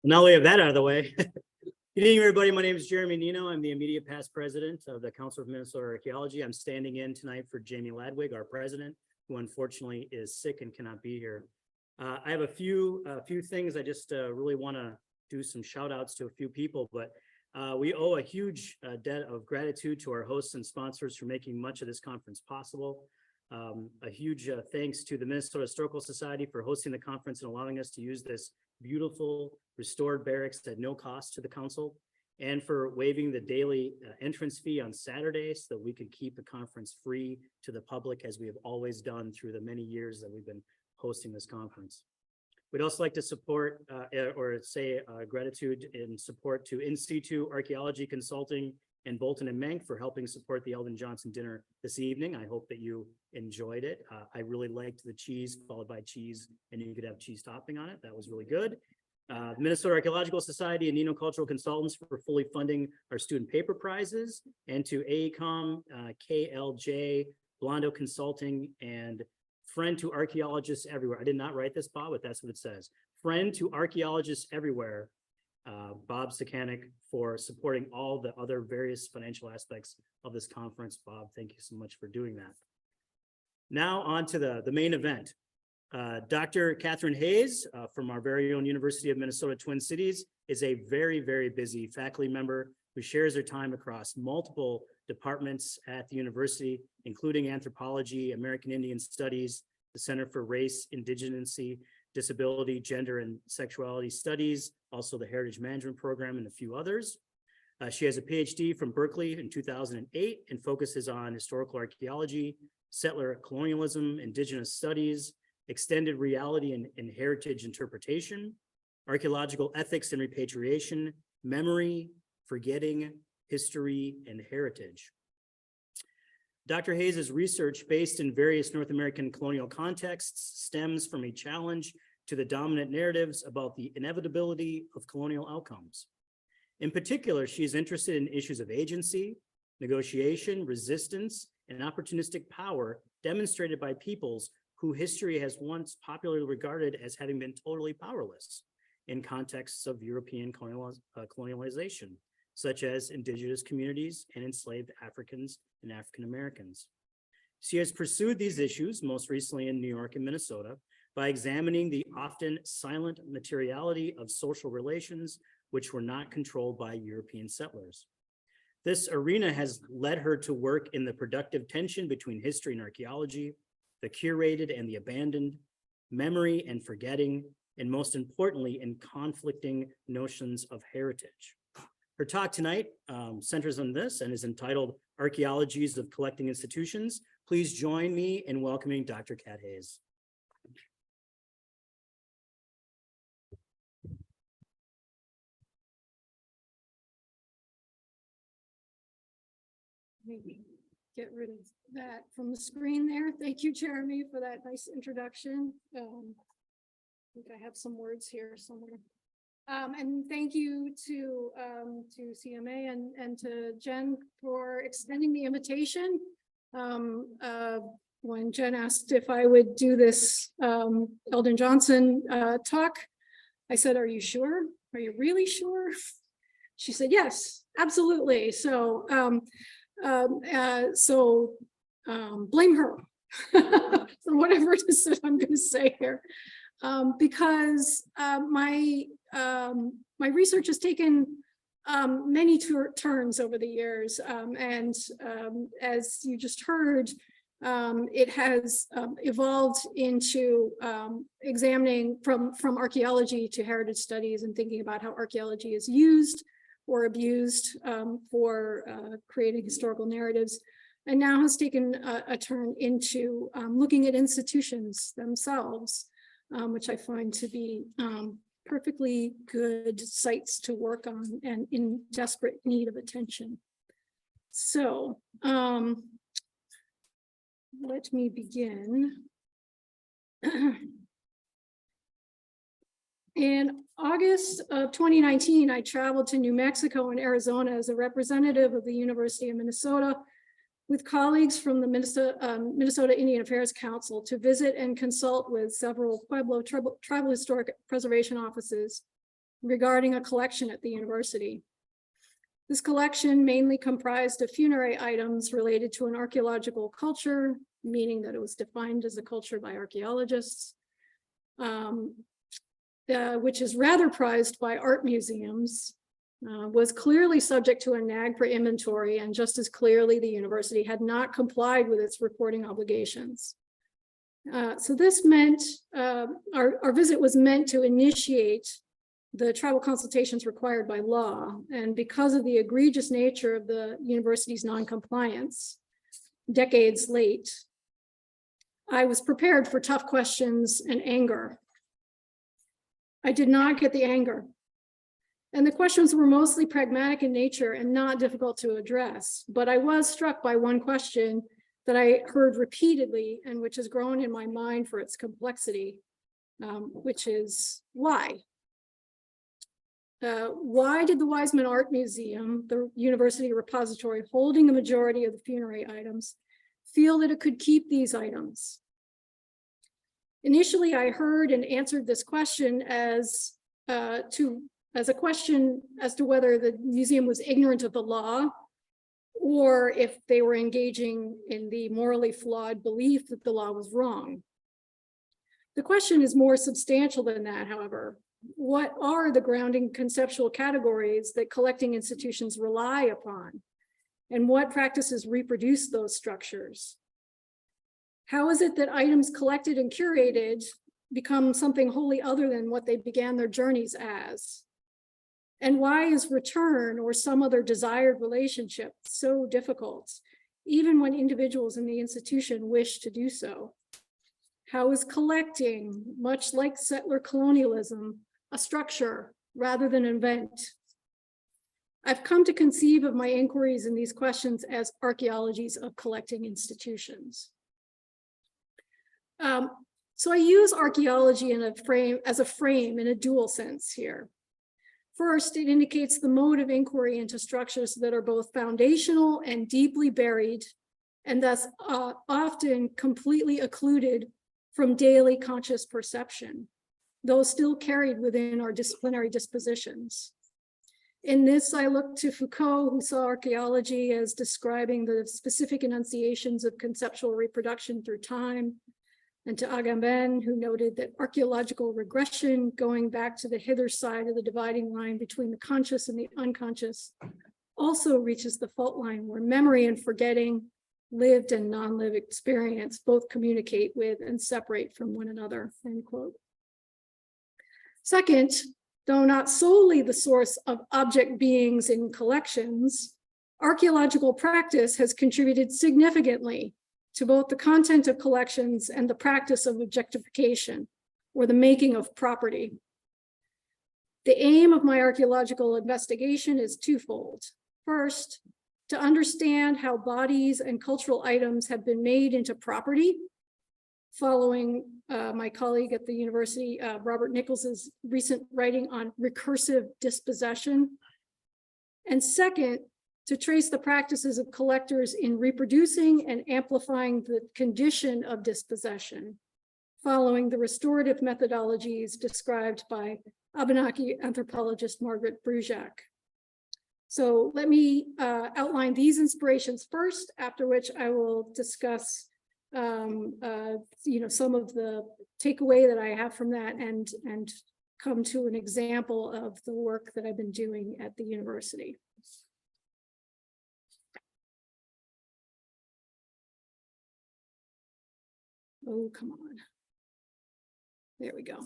Now we have that out of the way. Good evening, everybody. My name is Jeremy Nino. I'm the immediate past president of the Council of Minnesota Archaeology. I'm standing in tonight for Jamie Ladwig, our president, who unfortunately is sick and cannot be here. I have a few things. I just really want to do some shout outs to a few people, but we owe a huge debt of gratitude to our hosts and sponsors for making much of this conference possible. A huge thanks to the Minnesota Historical Society for hosting the conference and allowing us to use this beautiful restored barracks at no cost to the council, and for waiving the daily entrance fee on Saturdays so that we could keep the conference free to the public, as we have always done through the many years that we've been hosting this conference. We'd also like to support or say gratitude and support to In Situ Archaeology Consulting and Bolton and Mank for helping support the Eldon Johnson dinner this evening. I hope that you enjoyed it. I really liked the cheese followed by cheese, and you could have cheese topping on it. That was really good. The Minnesota Archaeological Society and Nino Cultural Consultants for fully funding our student paper prizes, and to AECOM, KLJ, Blondo Consulting, and Friend to Archaeologists Everywhere. I did not write this, Bob, but that's what it says. Friend to Archaeologists Everywhere, Bob Sakanik, for supporting all the other various financial aspects of this conference. Bob, thank you so much for doing that. Now on to the main event. Dr. Katherine Hayes from our very own University of Minnesota Twin Cities is a very, very busy faculty member who shares her time across multiple departments at the university, including anthropology, American Indian Studies, the Center for Race, Indigenacy, Disability, Gender, and Sexuality Studies, also the Heritage Management Program, and a few others. She has a PhD from Berkeley in 2008 and focuses on historical archaeology, settler colonialism, Indigenous studies, extended reality and heritage interpretation, archaeological ethics and repatriation, memory, forgetting, history, and heritage. Dr. Hayes' research, based in various North American colonial contexts, stems from a challenge to the dominant narratives about the inevitability of colonial outcomes. In particular, she is interested in issues of agency, negotiation, resistance, and opportunistic power demonstrated by peoples who history has once popularly regarded as having been totally powerless in contexts of European colonialization, such as indigenous communities and enslaved Africans and African Americans. She has pursued these issues, most recently in New York and Minnesota, by examining the often silent materiality of social relations which were not controlled by European settlers. This arena has led her to work in the productive tension between history and archaeology, the curated and the abandoned, memory and forgetting, and most importantly, in conflicting notions of heritage. Her talk tonight centers on this and is entitled Archaeologies of Collecting Institutions. Please join me in welcoming Dr. Kat Hayes. Maybe get rid of that from the screen there. Thank you, Jeremy, for that nice introduction. I think I have some words here somewhere. And thank you to CMA and to Jen for extending the invitation. When Jen asked if I would do this Eldon Johnson talk, I said, "Are you sure? Are you really sure?" She said, "Yes, absolutely." So blame her for whatever it is that I'm going to say here, because my research has taken many turns over the years, and as you just heard, it has evolved into examining from archaeology to heritage studies and thinking about how archaeology is used or abused for creating historical narratives, and now has taken a turn into looking at institutions themselves, which I find to be perfectly good sites to work on and in desperate need of attention. So let me begin. In August of 2019, I traveled to New Mexico and Arizona as a representative of the University of Minnesota with colleagues from the Minnesota Indian Affairs Council to visit and consult with several Pueblo tribal historic preservation offices regarding a collection at the university. This collection mainly comprised of funerary items related to an archaeological culture, meaning that it was defined as a culture by archaeologists, which is rather prized by art museums, was clearly subject to a nag for inventory, and just as clearly the university had not complied with its reporting obligations. So this meant, our visit was meant to initiate the tribal consultations required by law, and because of the egregious nature of the university's non-compliance, decades late, I was prepared for tough questions and anger. I did not get the anger. And the questions were mostly pragmatic in nature and not difficult to address. But I was struck by one question that I heard repeatedly and which has grown in my mind for its complexity, which is why? Why did the Wiseman Art Museum, the university repository holding the majority of the funerary items, feel that it could keep these items? Initially, I heard and answered this question as a question as to whether the museum was ignorant of the law, or if they were engaging in the morally flawed belief that the law was wrong. The question is more substantial than that, however. What are the grounding conceptual categories that collecting institutions rely upon? And what practices reproduce those structures? How is it that items collected and curated become something wholly other than what they began their journeys as? And why is return or some other desired relationship so difficult, even when individuals in the institution wish to do so? How is collecting, much like settler colonialism, a structure rather than an event? I've come to conceive of my inquiries in these questions as archaeologies of collecting institutions. So I use archaeology as a frame in a dual sense here. First, it indicates the mode of inquiry into structures that are both foundational and deeply buried, and thus often completely occluded from daily conscious perception, though still carried within our disciplinary dispositions. In this, I look to Foucault, who saw archaeology as describing the specific enunciations of conceptual reproduction through time, and to Agamben, who noted that archaeological regression, going back to the hither side of the dividing line between the conscious and the unconscious, also reaches the fault line where memory and forgetting, lived and non-lived experience both communicate with and separate from one another, end quote. Second, though not solely the source of object beings in collections, archaeological practice has contributed significantly to both the content of collections and the practice of objectification, or the making of property. The aim of my archaeological investigation is twofold. First, to understand how bodies and cultural items have been made into property, following my colleague at the university, Robert Nichols's recent writing on recursive dispossession. And second, to trace the practices of collectors in reproducing and amplifying the condition of dispossession, following the restorative methodologies described by Abenaki anthropologist Marge Bruchac. So let me outline these inspirations first, after which I will discuss some of the takeaway that I have from that and come to an example of the work that I've been doing at the university. Oh, come on. There we go.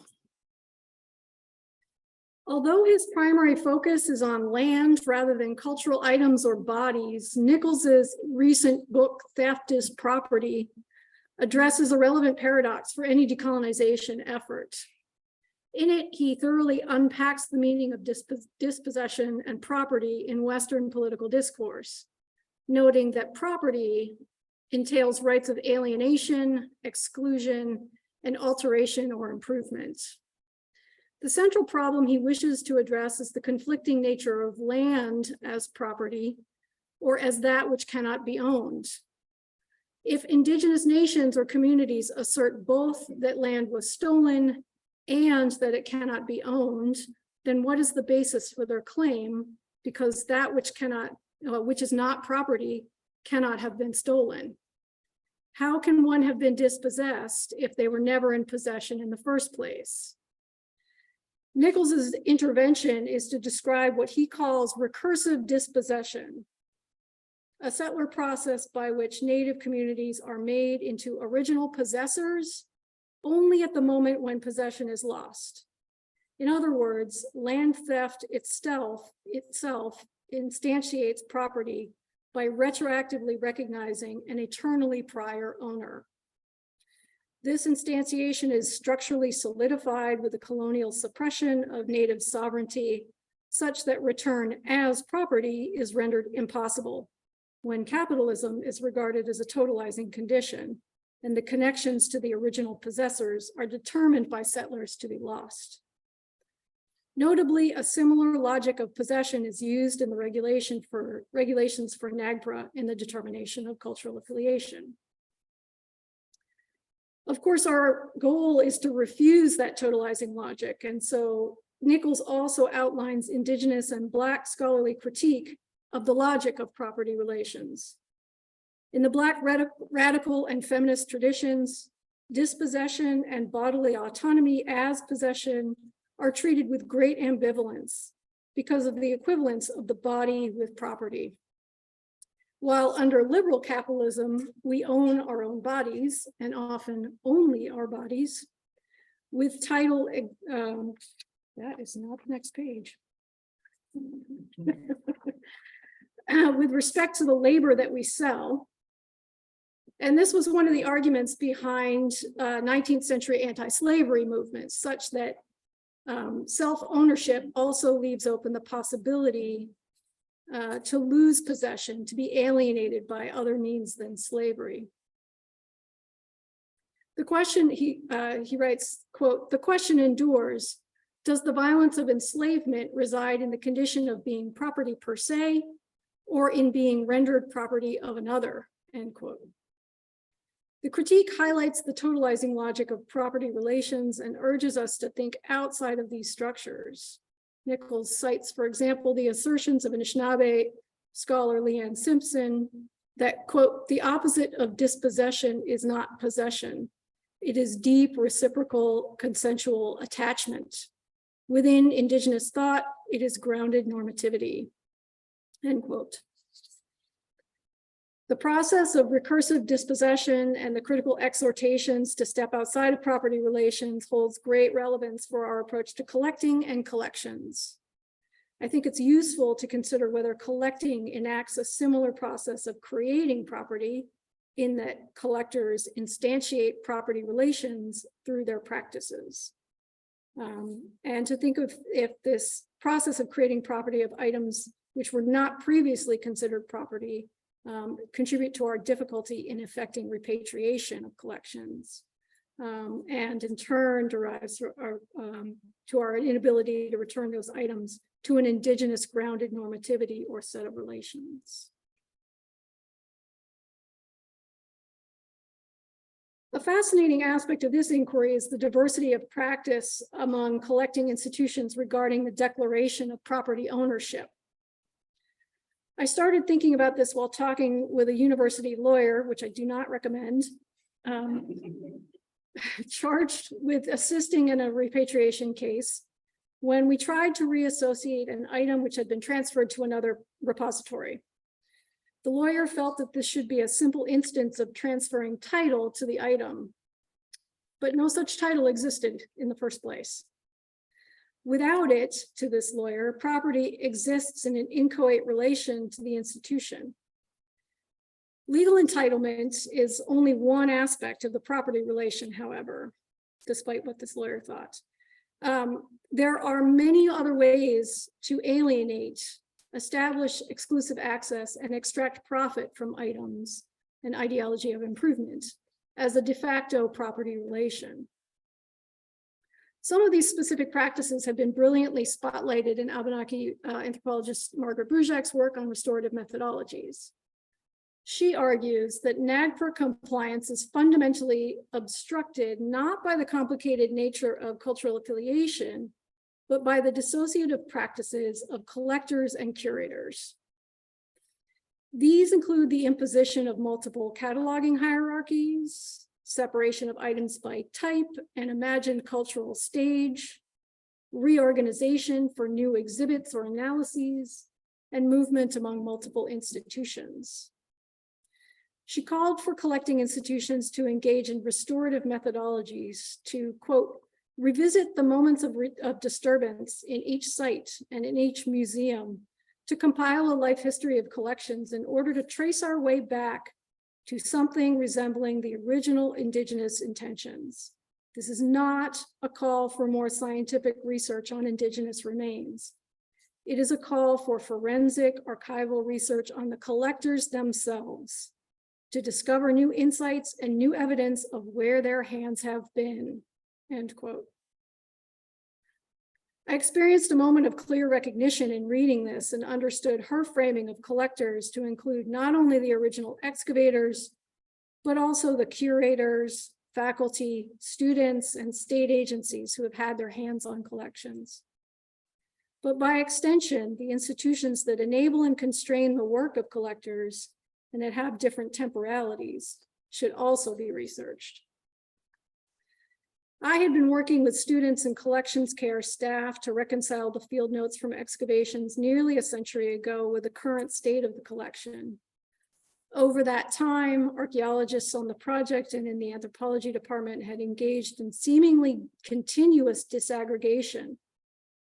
Although his primary focus is on land rather than cultural items or bodies, Nichols's recent book, Theft is Property, addresses a relevant paradox for any decolonization effort. In it, he thoroughly unpacks the meaning of dispossession and property in Western political discourse, noting that property entails rights of alienation, exclusion, and alteration or improvement. The central problem he wishes to address is the conflicting nature of land as property, or as that which cannot be owned, If Indigenous nations or communities assert both that land was stolen and that it cannot be owned, then what is the basis for their claim? Because that which is not property cannot have been stolen. How can one have been dispossessed if they were never in possession in the first place? Nichols's intervention is to describe what he calls recursive dispossession, a settler process by which Native communities are made into original possessors only at the moment when possession is lost. In other words, land theft itself instantiates property by retroactively recognizing an eternally prior owner. This instantiation is structurally solidified with the colonial suppression of Native sovereignty, such that return as property is rendered impossible when capitalism is regarded as a totalizing condition and the connections to the original possessors are determined by settlers to be lost. Notably, a similar logic of possession is used in the regulations for NAGPRA in the determination of cultural affiliation. Of course, our goal is to refuse that totalizing logic, and so Nichols also outlines Indigenous and Black scholarly critique of the logic of property relations. In the Black radical and feminist traditions, dispossession and bodily autonomy as possession are treated with great ambivalence because of the equivalence of the body with property. While under liberal capitalism, we own our own bodies and often only our bodies with title, that is not the next page. With respect to the labor that we sell. And this was one of the arguments behind 19th century anti-slavery movements, such that self-ownership also leaves open the possibility to lose possession, to be alienated by other means than slavery. The question, he writes, quote, "The question endures, does the violence of enslavement reside in the condition of being property per se, or in being rendered property of another," end quote. The critique highlights the totalizing logic of property relations and urges us to think outside of these structures. Nichols cites, for example, the assertions of Anishinaabe scholar Leanne Simpson that, quote, "the opposite of dispossession is not possession. It is deep, reciprocal, consensual attachment. Within Indigenous thought, it is grounded normativity," end quote. The process of recursive dispossession and the critical exhortations to step outside of property relations holds great relevance for our approach to collecting and collections. I think it's useful to consider whether collecting enacts a similar process of creating property in that collectors instantiate property relations through their practices. And to think of if this process of creating property of items which were not previously considered property contribute to our difficulty in effecting repatriation of collections, and in turn derives to our inability to return those items to an Indigenous grounded normativity or set of relations. A fascinating aspect of this inquiry is the diversity of practice among collecting institutions regarding the declaration of property ownership. I started thinking about this while talking with a university lawyer, which I do not recommend, charged with assisting in a repatriation case when we tried to reassociate an item which had been transferred to another repository. The lawyer felt that this should be a simple instance of transferring title to the item, but no such title existed in the first place. Without it, to this lawyer, property exists in an inchoate relation to the institution. Legal entitlement is only one aspect of the property relation, however, despite what this lawyer thought. There are many other ways to alienate, establish exclusive access, and extract profit from items, an ideology of improvement, as a de facto property relation. Some of these specific practices have been brilliantly spotlighted in Abenaki anthropologist Marge Bruchac's work on restorative methodologies. She argues that NAGPRA compliance is fundamentally obstructed not by the complicated nature of cultural affiliation, but by the dissociative practices of collectors and curators. These include the imposition of multiple cataloging hierarchies, separation of items by type and imagined cultural stage, reorganization for new exhibits or analyses, and movement among multiple institutions. She called for collecting institutions to engage in restorative methodologies to, quote, revisit the moments of disturbance in each site and in each museum to compile a life history of collections in order to trace our way back to something resembling the original Indigenous intentions. This is not a call for more scientific research on Indigenous remains. It is a call for forensic archival research on the collectors themselves to discover new insights and new evidence of where their hands have been, end quote. I experienced a moment of clear recognition in reading this and understood her framing of collectors to include not only the original excavators, but also the curators, faculty, students, and state agencies who have had their hands on collections. But by extension, the institutions that enable and constrain the work of collectors and that have different temporalities should also be researched. I had been working with students and collections care staff to reconcile the field notes from excavations nearly a century ago with the current state of the collection. Over that time, archaeologists on the project and in the anthropology department had engaged in seemingly continuous disaggregation,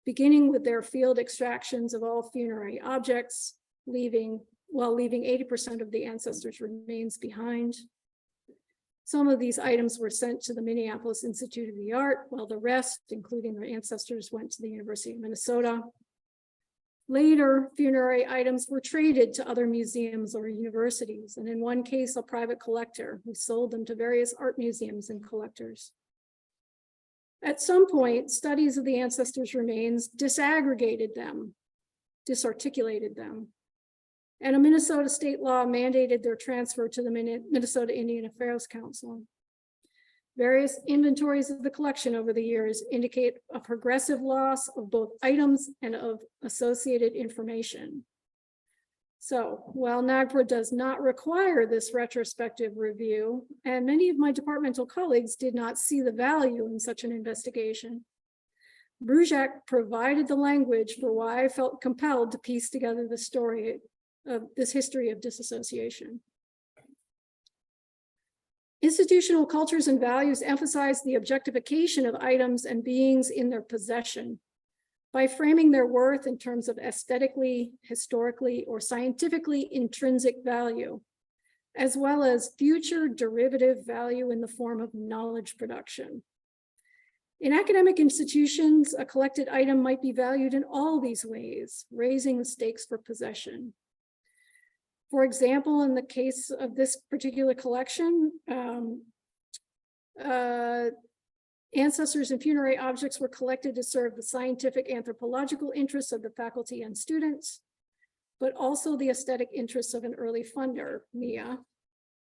beginning with their field extractions of all funerary objects, while leaving 80% of the ancestors' remains behind. Some of these items were sent to the Minneapolis Institute of the Art, while the rest, including their ancestors, went to the University of Minnesota. Later, funerary items were traded to other museums or universities, and in one case, a private collector who sold them to various art museums and collectors. At some point, studies of the ancestors' remains disaggregated them, disarticulated them, and a Minnesota state law mandated their transfer to the Minnesota Indian Affairs Council. Various inventories of the collection over the years indicate a progressive loss of both items and of associated information. So while NAGPRA does not require this retrospective review, and many of my departmental colleagues did not see the value in such an investigation, Bruchac provided the language for why I felt compelled to piece together the story of this history of disassociation. Institutional cultures and values emphasize the objectification of items and beings in their possession by framing their worth in terms of aesthetically, historically, or scientifically intrinsic value, as well as future derivative value in the form of knowledge production. In academic institutions, a collected item might be valued in all these ways, raising the stakes for possession. For example, in the case of this particular collection, ancestors and funerary objects were collected to serve the scientific anthropological interests of the faculty and students, but also the aesthetic interests of an early funder, MIA,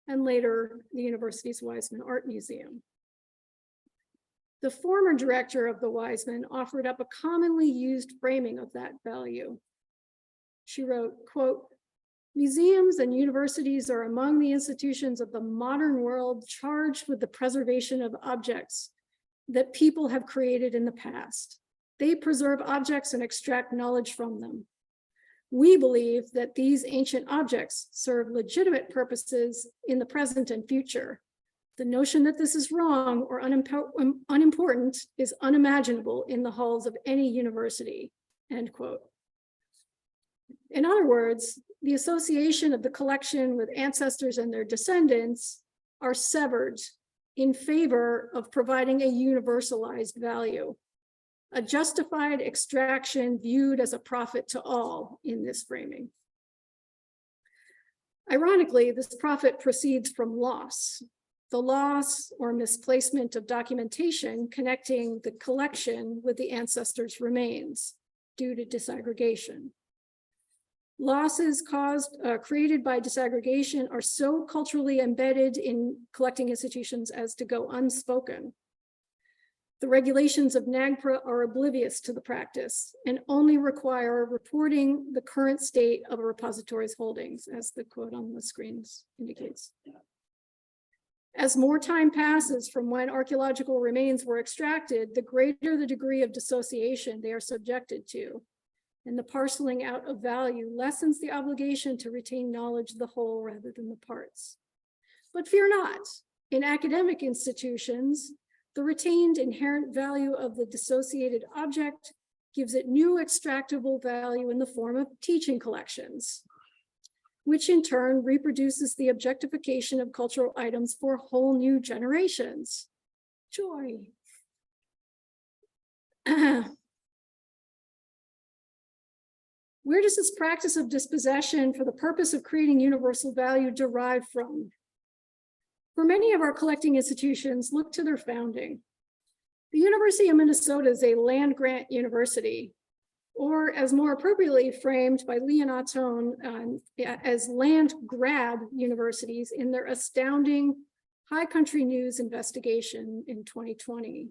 and later the university's Wiseman Art Museum. The former director of the Wiseman offered up a commonly used framing of that value. She wrote, quote, "Museums and universities are among the institutions of the modern world charged with the preservation of objects that people have created in the past. They preserve objects and extract knowledge from them. We believe that these ancient objects serve legitimate purposes in the present and future. The notion that this is wrong or unimportant is unimaginable in the halls of any university," end quote. In other words, the association of the collection with ancestors and their descendants are severed in favor of providing a universalized value, a justified extraction viewed as a profit to all in this framing. Ironically, this profit proceeds from loss, the loss or misplacement of documentation connecting the collection with the ancestors' remains due to disaggregation. Losses created by disaggregation are so culturally embedded in collecting institutions as to go unspoken. The regulations of NAGPRA are oblivious to the practice and only require reporting the current state of a repository's holdings, as the quote on the screens indicates. As more time passes from when archaeological remains were extracted, the greater the degree of dissociation they are subjected to, and the parceling out of value lessens the obligation to retain knowledge of the whole rather than the parts. But fear not, in academic institutions, the retained inherent value of the dissociated object gives it new extractable value in the form of teaching collections, which in turn reproduces the objectification of cultural items for whole new generations. Joy. Where does this practice of dispossession for the purpose of creating universal value derive from? For many of our collecting institutions, look to their founding. The University of Minnesota is a land grant university, or as more appropriately framed by Leon Ottone as land grab universities in their astounding High Country News investigation in 2020.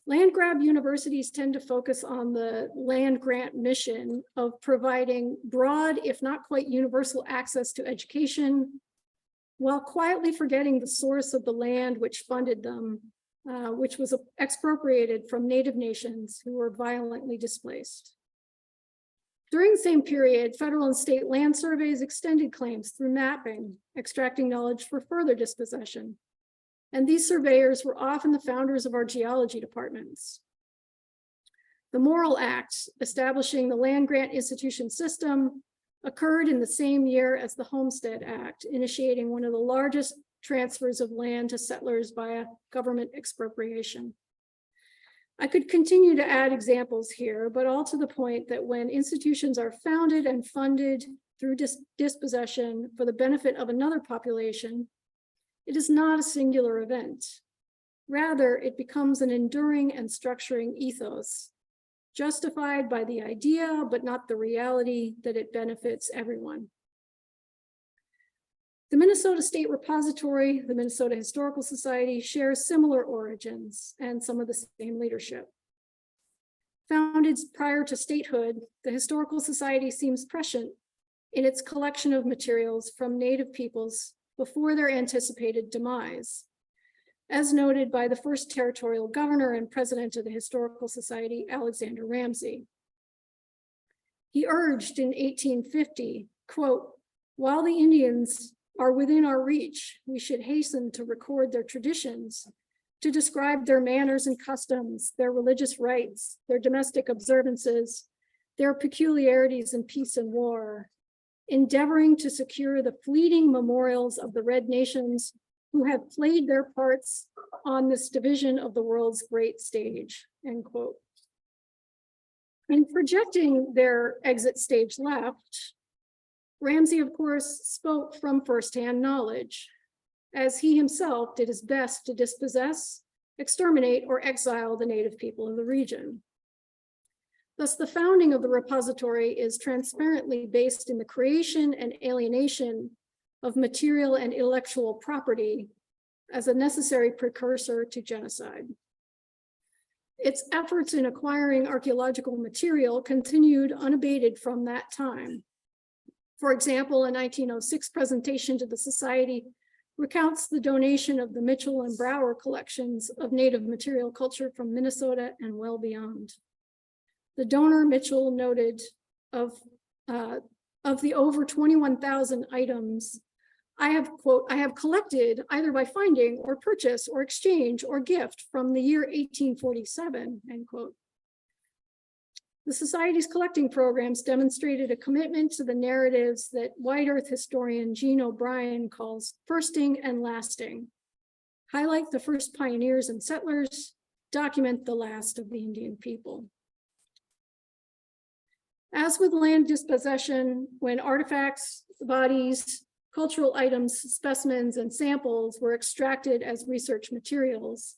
Land grab universities tend to focus on the land grant mission of providing broad, if not quite universal, access to education, while quietly forgetting the source of the land which funded them, which was expropriated from Native nations who were violently displaced. During the same period, federal and state land surveys extended claims through mapping, extracting knowledge for further dispossession. And these surveyors were often the founders of our geology departments. The Morrill Act, establishing the land grant institution system, occurred in the same year as the Homestead Act, initiating one of the largest transfers of land to settlers via government expropriation. I could continue to add examples here, but all to the point that when institutions are founded and funded through dispossession for the benefit of another population, it is not a singular event. Rather, it becomes an enduring and structuring ethos, justified by the idea, but not the reality that it benefits everyone. The Minnesota State Repository, the Minnesota Historical Society, shares similar origins and some of the same leadership. Founded prior to statehood, the Historical Society seems prescient in its collection of materials from Native peoples before their anticipated demise, as noted by the first territorial governor and president of the Historical Society, Alexander Ramsey. He urged in 1850, quote, "While the Indians are within our reach, we should hasten to record their traditions, to describe their manners and customs, their religious rites, their domestic observances, their peculiarities in peace and war, endeavoring to secure the fleeting memorials of the red nations who have played their parts on this division of the world's great stage," end quote. In projecting their exit stage left, Ramsey, of course, spoke from firsthand knowledge, as he himself did his best to dispossess, exterminate, or exile the Native people of the region. Thus, the founding of the repository is transparently based in the creation and alienation of material and intellectual property as a necessary precursor to genocide. Its efforts in acquiring archaeological material continued unabated from that time. For example, a 1906 presentation to the Society recounts the donation of the Mitchell and Brower collections of Native material culture from Minnesota and well beyond. The donor, Mitchell, noted of the over 21,000 items I have collected either by finding or purchase or exchange or gift from the year 1847, end quote. The Society's collecting programs demonstrated a commitment to the narratives that White Earth historian Gene O'Brien calls firsting and lasting. Highlight the first pioneers and settlers, document the last of the Indian people. As with land dispossession, when artifacts, bodies, cultural items, specimens, and samples were extracted as research materials,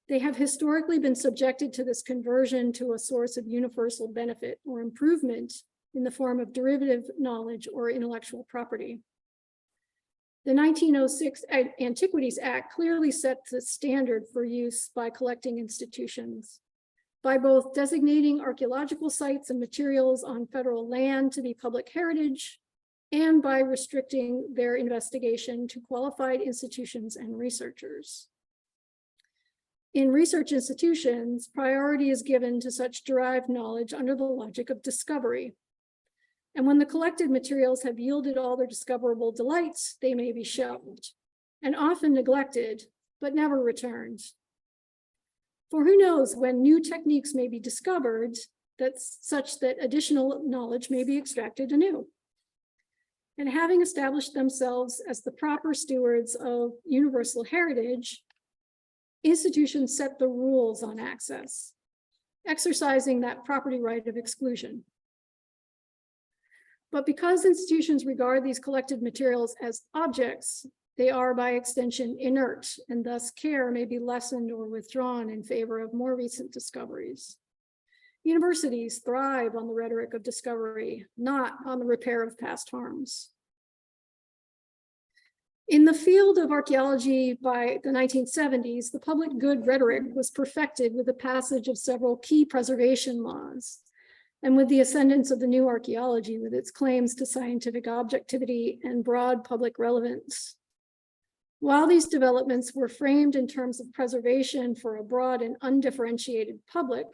they have historically been subjected to this conversion to a source of universal benefit or improvement in the form of derivative knowledge or intellectual property. The 1906 Antiquities Act clearly sets the standard for use by collecting institutions, by both designating archaeological sites and materials on federal land to be public heritage, and by restricting their investigation to qualified institutions and researchers. In research institutions, priority is given to such derived knowledge under the logic of discovery. And when the collected materials have yielded all their discoverable delights, they may be shelved, and often neglected, but never returned. For who knows when new techniques may be discovered such that additional knowledge may be extracted anew. And having established themselves as the proper stewards of universal heritage, institutions set the rules on access, exercising that property right of exclusion. But because institutions regard these collected materials as objects, they are by extension inert, and thus care may be lessened or withdrawn in favor of more recent discoveries. Universities thrive on the rhetoric of discovery, not on the repair of past harms. In the field of archaeology by the 1970s, the public good rhetoric was perfected with the passage of several key preservation laws, and with the ascendance of the new archaeology with its claims to scientific objectivity and broad public relevance. While these developments were framed in terms of preservation for a broad and undifferentiated public,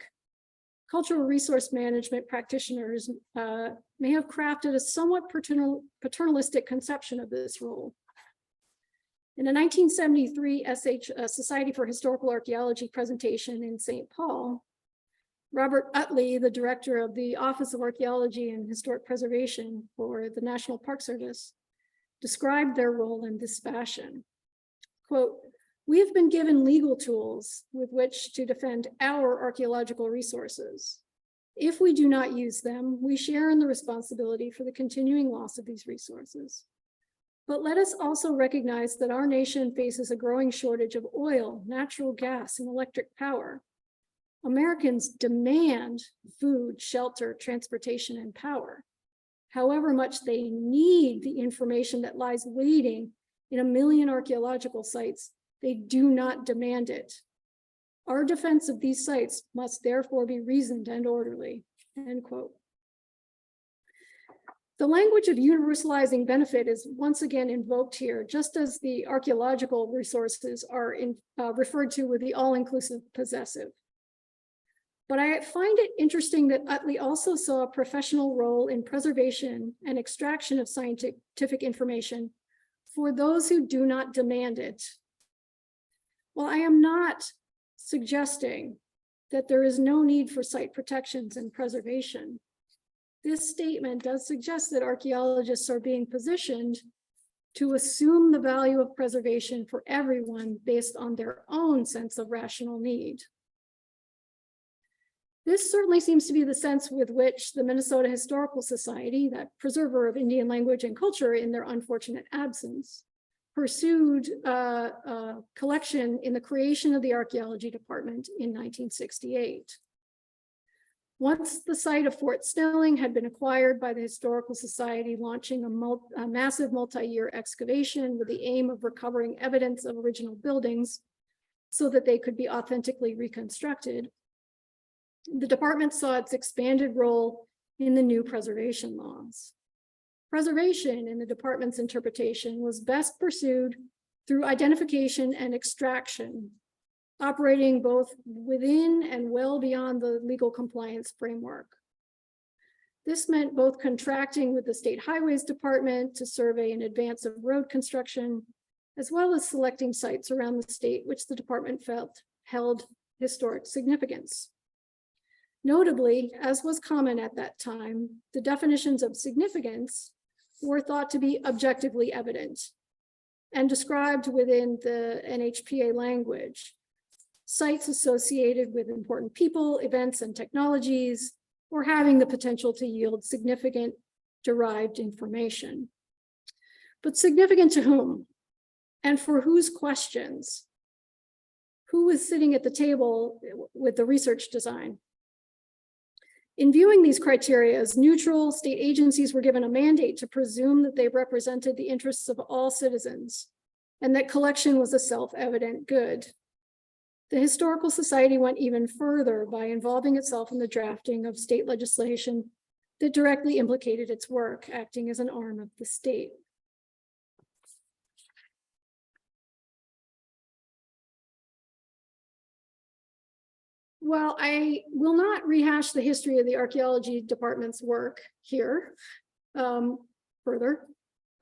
cultural resource management practitioners may have crafted a somewhat paternalistic conception of this role. In a 1973 Society for Historical Archaeology presentation in St. Paul, Robert Utley, the director of the Office of Archaeology and Historic Preservation for the National Park Service, described their role in this fashion. Quote, "We have been given legal tools with which to defend our archaeological resources. If we do not use them, we share in the responsibility for the continuing loss of these resources. But let us also recognize that our nation faces a growing shortage of oil, natural gas, and electric power. Americans demand food, shelter, transportation, and power. However much they need the information that lies waiting in 1 million archaeological sites, they do not demand it. Our defense of these sites must therefore be reasoned and orderly," end quote. The language of universalizing benefit is once again invoked here, just as the archaeological resources are referred to with the all-inclusive possessive. But I find it interesting that Utley also saw a professional role in preservation and extraction of scientific information for those who do not demand it. While I am not suggesting that there is no need for site protections and preservation, this statement does suggest that archaeologists are being positioned to assume the value of preservation for everyone based on their own sense of rational need. This certainly seems to be the sense with which the Minnesota Historical Society, that preserver of Indian language and culture in their unfortunate absence, pursued collection in the creation of the archaeology department in 1968. Once the site of Fort Snelling had been acquired by the Historical Society, launching a massive multi-year excavation with the aim of recovering evidence of original buildings so that they could be authentically reconstructed, the department saw its expanded role in the new preservation laws. Preservation, in the department's interpretation, was best pursued through identification and extraction, operating both within and well beyond the legal compliance framework. This meant both contracting with the State Highways Department to survey in advance of road construction, as well as selecting sites around the state which the department felt held historic significance. Notably, as was common at that time, the definitions of significance were thought to be objectively evident and described within the NHPA language. Sites associated with important people, events, and technologies, or having the potential to yield significant derived information. But significant to whom? And for whose questions? Who was sitting at the table with the research design? In viewing these criteria as neutral, state agencies were given a mandate to presume that they represented the interests of all citizens and that collection was a self-evident good. The Historical Society went even further by involving itself in the drafting of state legislation that directly implicated its work, acting as an arm of the state. Well, I will not rehash the history of the archaeology department's work here further.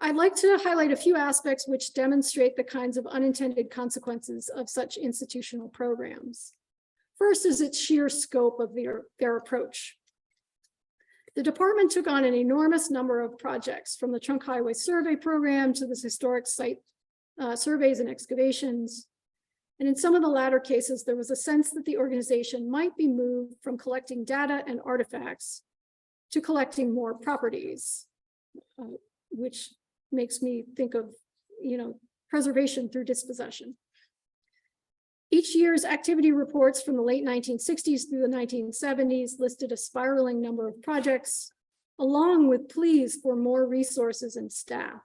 I'd like to highlight a few aspects which demonstrate the kinds of unintended consequences of such institutional programs. First is its sheer scope of their approach. The department took on an enormous number of projects, from the Trunk Highway Survey Program to the historic site surveys and excavations. And in some of the latter cases, there was a sense that the organization might be moved from collecting data and artifacts to collecting more properties, which makes me think of, preservation through dispossession. Each year's activity reports from the late 1960s through the 1970s listed a spiraling number of projects, along with pleas for more resources and staff.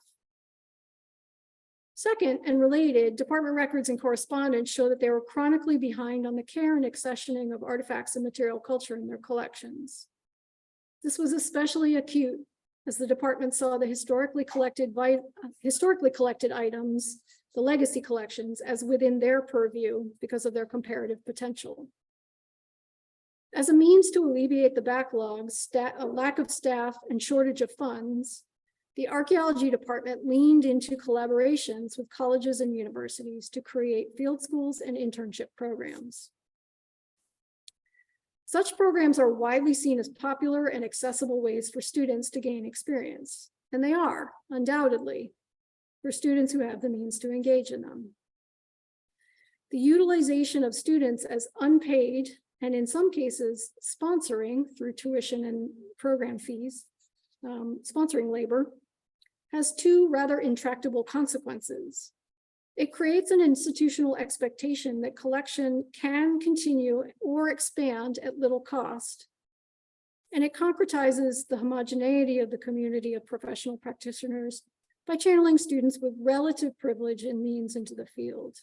Second, and related, department records and correspondence show that they were chronically behind on the care and accessioning of artifacts and material culture in their collections. This was especially acute as the department saw the historically collected items, the legacy collections, as within their purview because of their comparative potential. As a means to alleviate the backlogs, lack of staff, and shortage of funds, the archaeology department leaned into collaborations with colleges and universities to create field schools and internship programs. Such programs are widely seen as popular and accessible ways for students to gain experience, and they are, undoubtedly, for students who have the means to engage in them. The utilization of students as unpaid, and in some cases, sponsoring through tuition and program fees, sponsoring labor, has two rather intractable consequences. It creates an institutional expectation that collection can continue or expand at little cost. And it concretizes the homogeneity of the community of professional practitioners by channeling students with relative privilege and means into the field.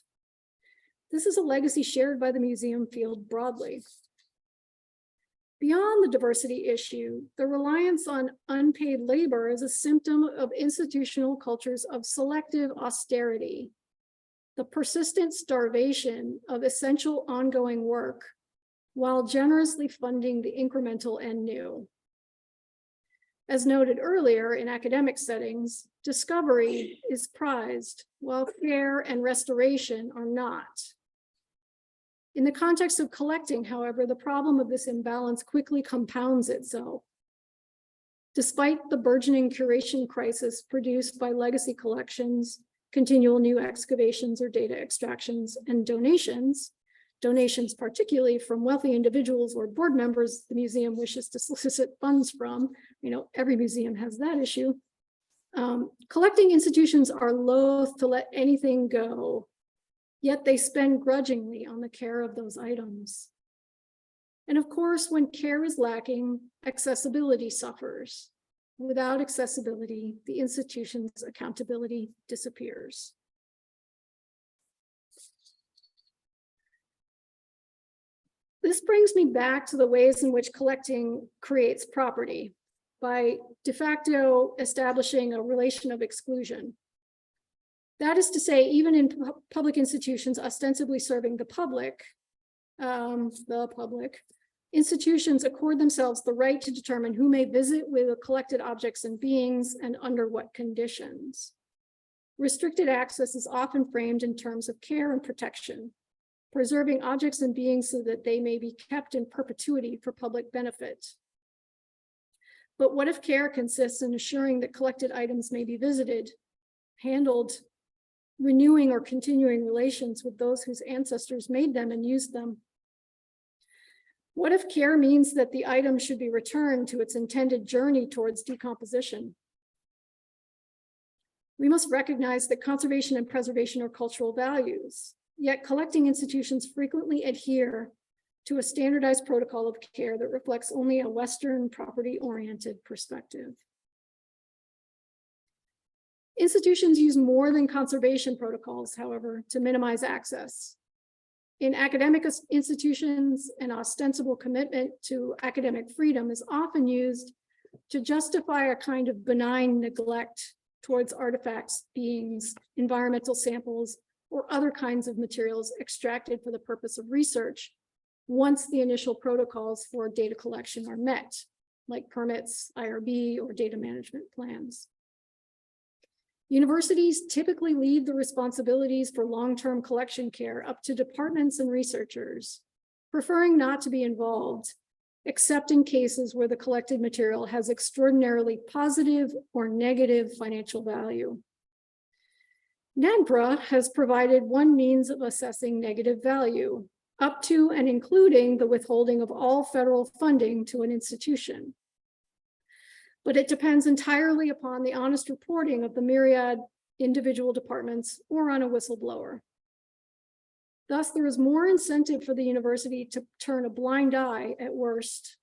This is a legacy shared by the museum field broadly. Beyond the diversity issue, the reliance on unpaid labor is a symptom of institutional cultures of selective austerity, the persistent starvation of essential ongoing work while generously funding the incremental and new. As noted earlier, in academic settings, discovery is prized while care and restoration are not. In the context of collecting, however, the problem of this imbalance quickly compounds itself. Despite the burgeoning curation crisis produced by legacy collections, continual new excavations or data extractions, and donations particularly from wealthy individuals or board members the museum wishes to solicit funds from, every museum has that issue. Collecting institutions are loath to let anything go, yet they spend grudgingly on the care of those items. And of course, when care is lacking, accessibility suffers. Without accessibility, the institution's accountability disappears. This brings me back to the ways in which collecting creates property by de facto establishing a relation of exclusion. That is to say, even in public institutions ostensibly serving the public, institutions accord themselves the right to determine who may visit with the collected objects and beings and under what conditions. Restricted access is often framed in terms of care and protection, preserving objects and beings so that they may be kept in perpetuity for public benefit. But what if care consists in assuring that collected items may be visited, handled, renewing or continuing relations with those whose ancestors made them and used them? What if care means that the item should be returned to its intended journey towards decomposition? We must recognize that conservation and preservation are cultural values, yet collecting institutions frequently adhere to a standardized protocol of care that reflects only a Western property-oriented perspective. Institutions use more than conservation protocols, however, to minimize access. In academic institutions, an ostensible commitment to academic freedom is often used to justify a kind of benign neglect towards artifacts, beings, environmental samples, or other kinds of materials extracted for the purpose of research once the initial protocols for data collection are met, like permits, IRB, or data management plans. Universities typically leave the responsibilities for long-term collection care up to departments and researchers, preferring not to be involved, except in cases where the collected material has extraordinarily positive or negative financial value. NAGPRA has provided one means of assessing negative value, up to and including the withholding of all federal funding to an institution. But it depends entirely upon the honest reporting of the myriad individual departments or on a whistleblower. Thus, there is more incentive for the university to turn a blind eye at worst,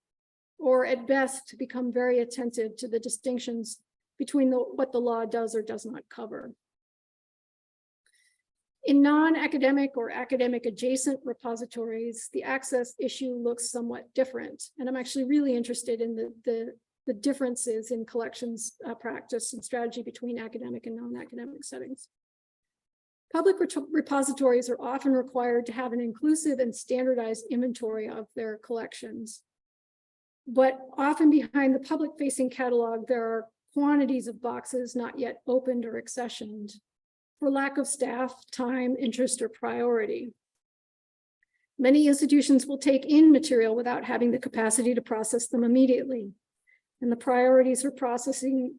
or at best to become very attentive to the distinctions between what the law does or does not cover. In non-academic or academic adjacent repositories, the access issue looks somewhat different. And I'm actually really interested in the differences in collections practice and strategy between academic and non-academic settings. Public repositories are often required to have an inclusive and standardized inventory of their collections. But often behind the public-facing catalog, there are quantities of boxes not yet opened or accessioned for lack of staff, time, interest, or priority. Many institutions will take in material without having the capacity to process them immediately. And the priorities for processing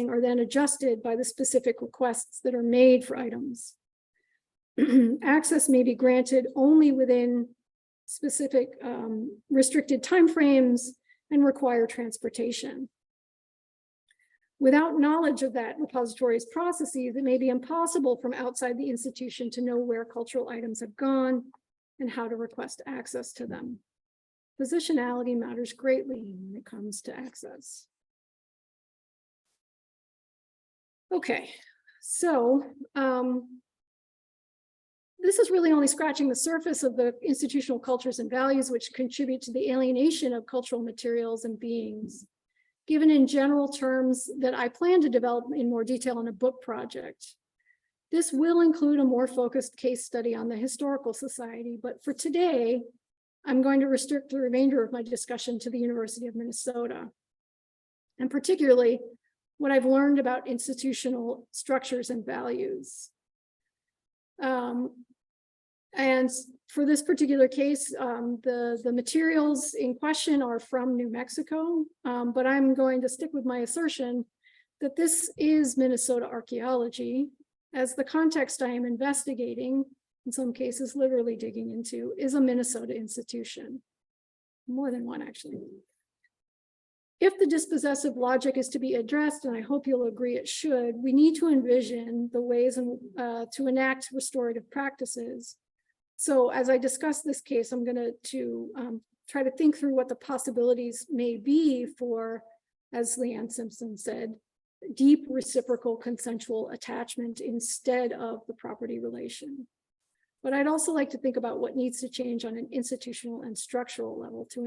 are then adjusted by the specific requests that are made for items. Access may be granted only within specific restricted timeframes and require transportation. Without knowledge of that repository's processes, it may be impossible from outside the institution to know where cultural items have gone and how to request access to them. Positionality matters greatly when it comes to access. Okay, so this is really only scratching the surface of the institutional cultures and values which contribute to the alienation of cultural materials and beings, given in general terms that I plan to develop in more detail in a book project. This will include a more focused case study on the Historical Society, but for today, I'm going to restrict the remainder of my discussion to the University of Minnesota, and particularly what I've learned about institutional structures and values. And for this particular case, the materials in question are from New Mexico, but I'm going to stick with my assertion that this is Minnesota archaeology, as the context I am investigating, in some cases literally digging into, is a Minnesota institution. More than one, actually. If the dispossessive logic is to be addressed, and I hope you'll agree it should, we need to envision the ways to enact restorative practices. So as I discuss this case, I'm going to try to think through what the possibilities may be for, as Leanne Simpson said, deep reciprocal consensual attachment instead of the property relation. But I'd also like to think about what needs to change on an institutional and structural level to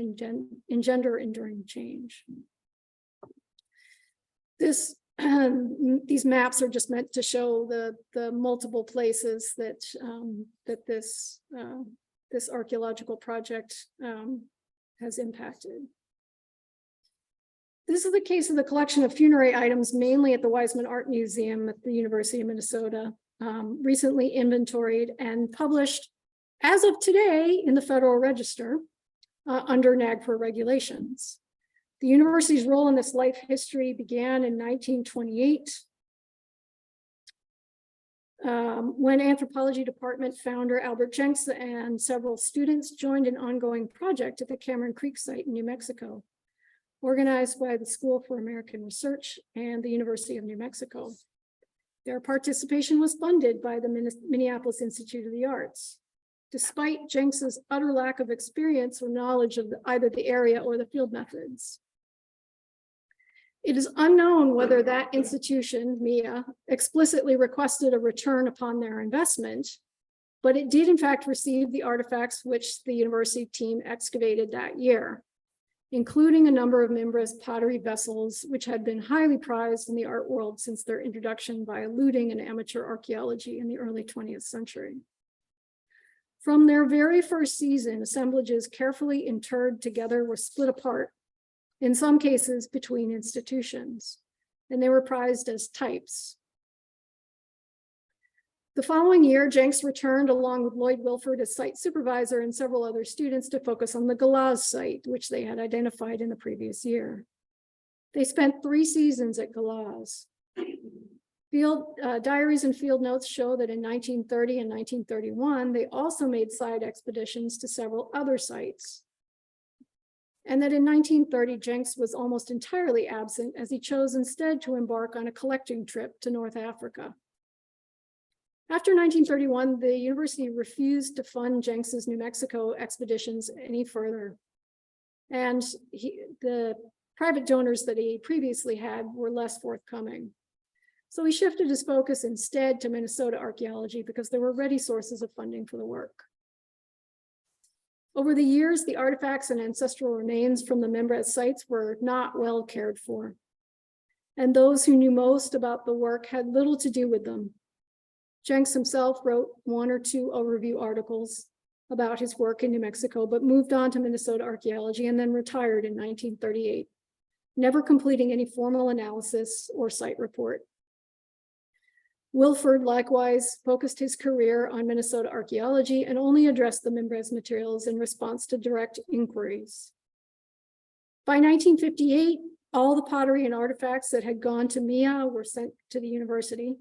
engender enduring change. These maps are just meant to show the multiple places that this archaeological project has impacted. This is the case of the collection of funerary items, mainly at the Weizmann Art Museum at the University of Minnesota, recently inventoried and published as of today in the Federal Register under NAGPRA regulations. The university's role in this life history began in 1928 when anthropology department founder Albert Jenks and several students joined an ongoing project at the Cameron Creek site in New Mexico, organized by the School for American Research and the University of New Mexico. Their participation was funded by the Minneapolis Institute of the Arts. despite Jenks's utter lack of experience or knowledge of either the area or the field methods. It is unknown whether that institution, MIA, explicitly requested a return upon their investment, but it did in fact receive the artifacts which the university team excavated that year, including a number of Mimbres pottery vessels, which had been highly prized in the art world since their introduction by looting and amateur archaeology in the early 20th century. From their very first season, assemblages carefully interred together were split apart, in some cases between institutions, and they were prized as types. The following year, Jenks returned along with Lloyd Wilford as site supervisor and several other students to focus on the Galaz site, which they had identified in the previous year. They spent 3 seasons at Galaz. Field diaries and field notes show that in 1930 and 1931, they also made side expeditions to several other sites. And that in 1930, Jenks was almost entirely absent as he chose instead to embark on a collecting trip to North Africa. After 1931, the university refused to fund Jenks's New Mexico expeditions any further. And the private donors that he previously had were less forthcoming. So he shifted his focus instead to Minnesota archaeology because there were ready sources of funding for the work. Over the years, the artifacts and ancestral remains from the Mimbres sites were not well cared for. And those who knew most about the work had little to do with them. Jenks himself wrote 1 or 2 overview articles about his work in New Mexico, but moved on to Minnesota archaeology and then retired in 1938, never completing any formal analysis or site report. Wilford likewise focused his career on Minnesota archaeology and only addressed the Mimbres materials in response to direct inquiries. By 1958, all the pottery and artifacts that had gone to MIA were sent to the university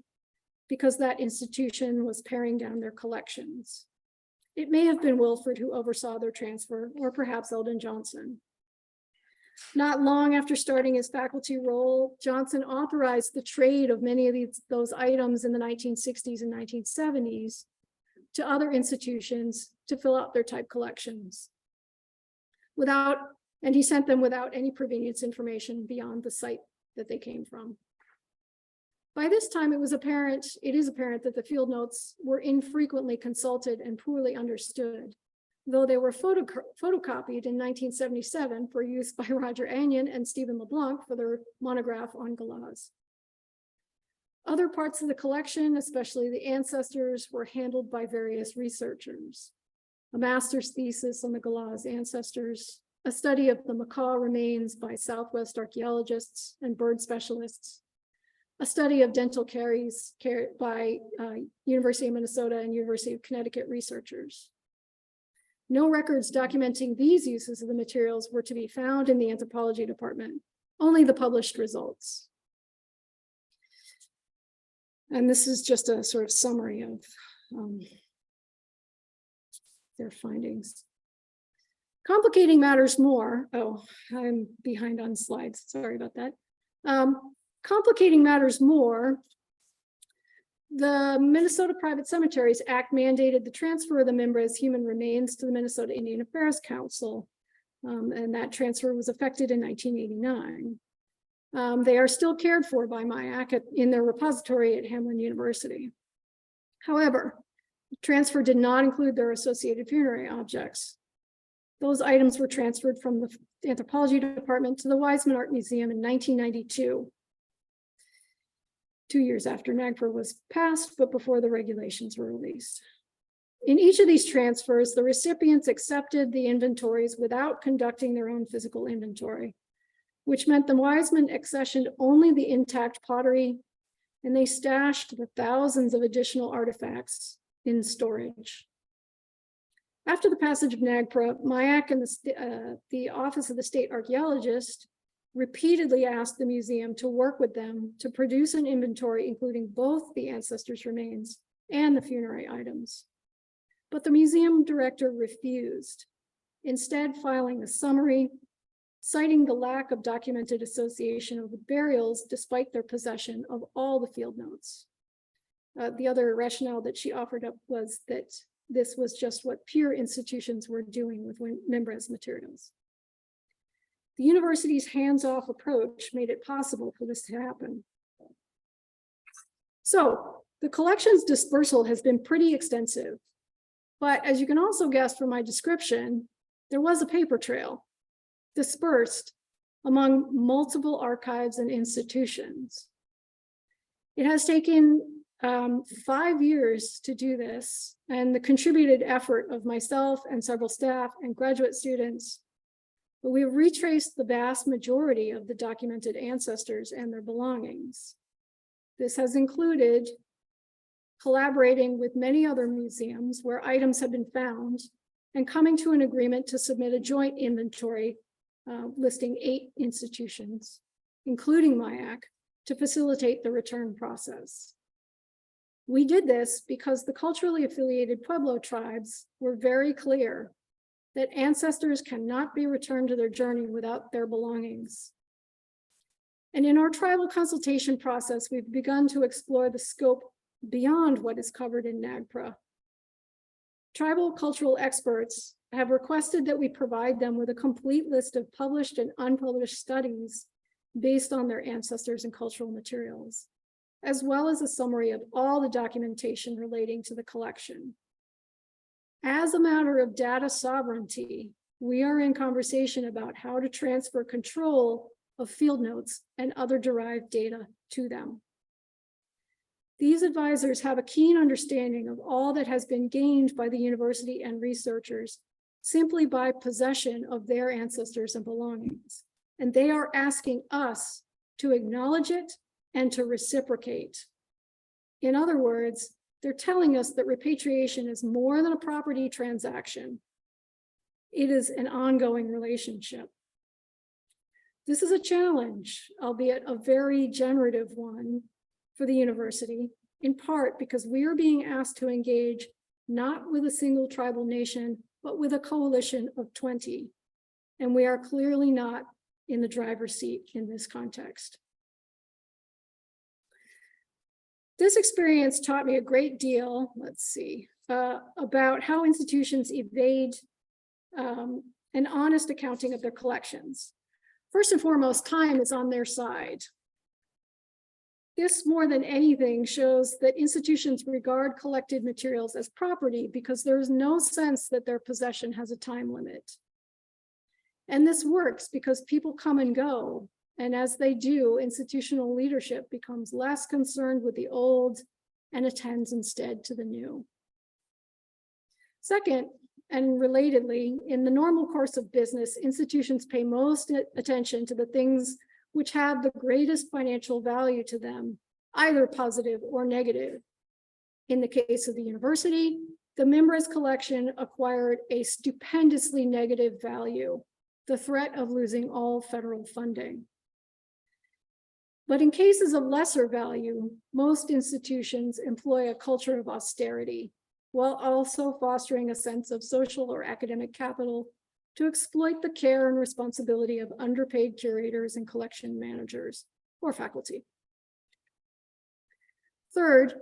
because that institution was paring down their collections. It may have been Wilford who oversaw their transfer, or perhaps Eldon Johnson. Not long after starting his faculty role, Johnson authorized the trade of many of those items in the 1960s and 1970s to other institutions to fill out their type collections. And he sent them without any provenience information beyond the site that they came from. By this time, it is apparent that the field notes were infrequently consulted and poorly understood, though they were photocopied in 1977 for use by Roger Agnon and Stephen LeBlanc for their monograph on Galaz. Other parts of the collection, especially the ancestors, were handled by various researchers. A master's thesis on the Galaz ancestors, a study of the macaw remains by Southwest archaeologists and bird specialists, a study of dental caries by University of Minnesota and University of Connecticut researchers. No records documenting these uses of the materials were to be found in the anthropology department, only the published results. And this is just a sort of summary of their findings. Complicating matters more, I'm behind on slides, sorry about that. Complicating matters more, the Minnesota Private Cemeteries Act mandated the transfer of the Mimbres human remains to the Minnesota Indian Affairs Council, and that transfer was effected in 1989. They are still cared for by MIAC in their repository at Hamline University. However, the transfer did not include their associated funerary objects. Those items were transferred from the anthropology department to the Weizmann Art Museum in 1992. 2 years after NAGPRA was passed, but before the regulations were released. In each of these transfers, the recipients accepted the inventories without conducting their own physical inventory, which meant the Weizmann accessioned only the intact pottery, and they stashed the thousands of additional artifacts in storage. After the passage of NAGPRA, MIAC and the Office of the State Archaeologist repeatedly asked the museum to work with them to produce an inventory including both the ancestors' remains and the funerary items. But the museum director refused, instead filing a summary, citing the lack of documented association of the burials despite their possession of all the field notes. The other rationale that she offered up was that this was just what peer institutions were doing with Mimbres materials. The university's hands-off approach made it possible for this to happen. So the collection's dispersal has been pretty extensive, but as you can also guess from my description, there was a paper trail dispersed among multiple archives and institutions. It has taken 5 years to do this, and the contributed effort of myself and several staff and graduate students. But we've retraced the vast majority of the documented ancestors and their belongings. This has included collaborating with many other museums where items have been found and coming to an agreement to submit a joint inventory listing 8 institutions, including MIAC, to facilitate the return process. We did this because the culturally affiliated Pueblo tribes were very clear that ancestors cannot be returned to their journey without their belongings. And in our tribal consultation process, we've begun to explore the scope beyond what is covered in NAGPRA. Tribal cultural experts have requested that we provide them with a complete list of published and unpublished studies based on their ancestors and cultural materials, as well as a summary of all the documentation relating to the collection. As a matter of data sovereignty, we are in conversation about how to transfer control of field notes and other derived data to them. These advisors have a keen understanding of all that has been gained by the university and researchers simply by possession of their ancestors and belongings. And they are asking us to acknowledge it and to reciprocate. In other words, they're telling us that repatriation is more than a property transaction. It is an ongoing relationship. This is a challenge, albeit a very generative one for the university, in part because we are being asked to engage not with a single tribal nation, but with a coalition of 20. And we are clearly not in the driver's seat in this context. This experience taught me a great deal, about how institutions evade an honest accounting of their collections. First and foremost, time is on their side. This, more than anything, shows that institutions regard collected materials as property because there is no sense that their possession has a time limit. And this works because people come and go. And as they do, institutional leadership becomes less concerned with the old and attends instead to the new. Second, and relatedly, in the normal course of business, institutions pay most attention to the things which have the greatest financial value to them, either positive or negative. In the case of the university, the Mimbres collection acquired a stupendously negative value, the threat of losing all federal funding. But in cases of lesser value, most institutions employ a culture of austerity, while also fostering a sense of social or academic capital to exploit the care and responsibility of underpaid curators and collection managers or faculty. Third,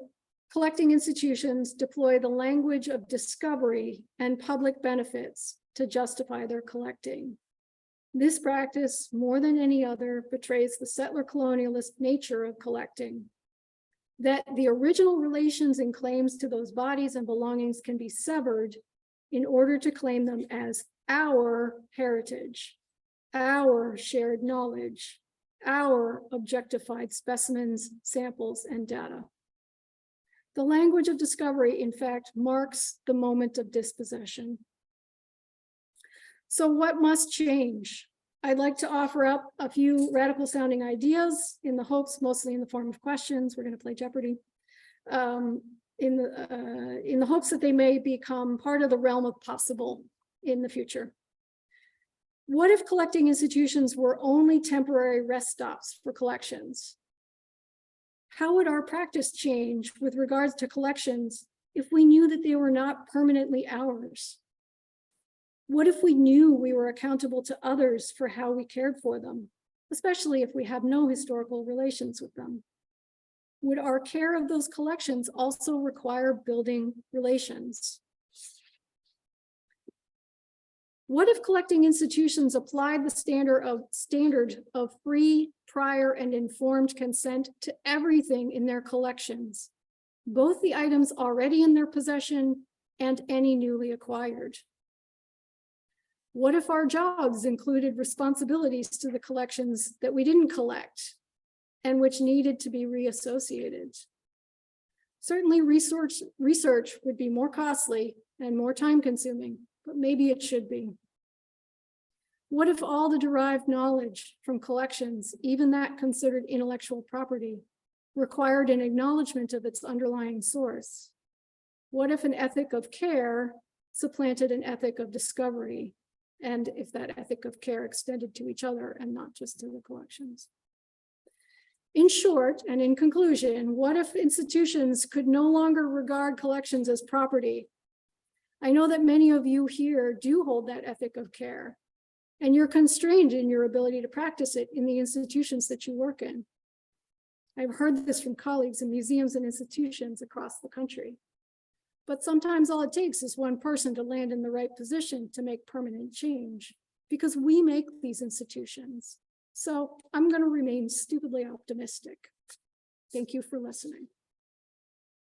collecting institutions deploy the language of discovery and public benefits to justify their collecting. This practice, more than any other, betrays the settler colonialist nature of collecting, that the original relations and claims to those bodies and belongings can be severed in order to claim them as our heritage, our shared knowledge, our objectified specimens, samples, and data. The language of discovery, in fact, marks the moment of dispossession. So what must change? I'd like to offer up a few radical sounding ideas in the hopes, mostly in the form of questions, we're going to play Jeopardy, in the hopes that they may become part of the realm of possible in the future. What if collecting institutions were only temporary rest stops for collections? How would our practice change with regards to collections if we knew that they were not permanently ours? What if we knew we were accountable to others for how we cared for them, especially if we have no historical relations with them? Would our care of those collections also require building relations? What if collecting institutions applied the standard of free, prior, and informed consent to everything in their collections, both the items already in their possession and any newly acquired? What if our jobs included responsibilities to the collections that we didn't collect and which needed to be reassociated? Certainly research would be more costly and more time consuming, but maybe it should be. What if all the derived knowledge from collections, even that considered intellectual property, required an acknowledgement of its underlying source? What if an ethic of care supplanted an ethic of discovery? And if that ethic of care extended to each other and not just to the collections? In short, and in conclusion, what if institutions could no longer regard collections as property? I know that many of you here do hold that ethic of care, and you're constrained in your ability to practice it in the institutions that you work in. I've heard this from colleagues in museums and institutions across the country. But sometimes all it takes is one person to land in the right position to make permanent change, because we make these institutions. So I'm going to remain stupidly optimistic. Thank you for listening.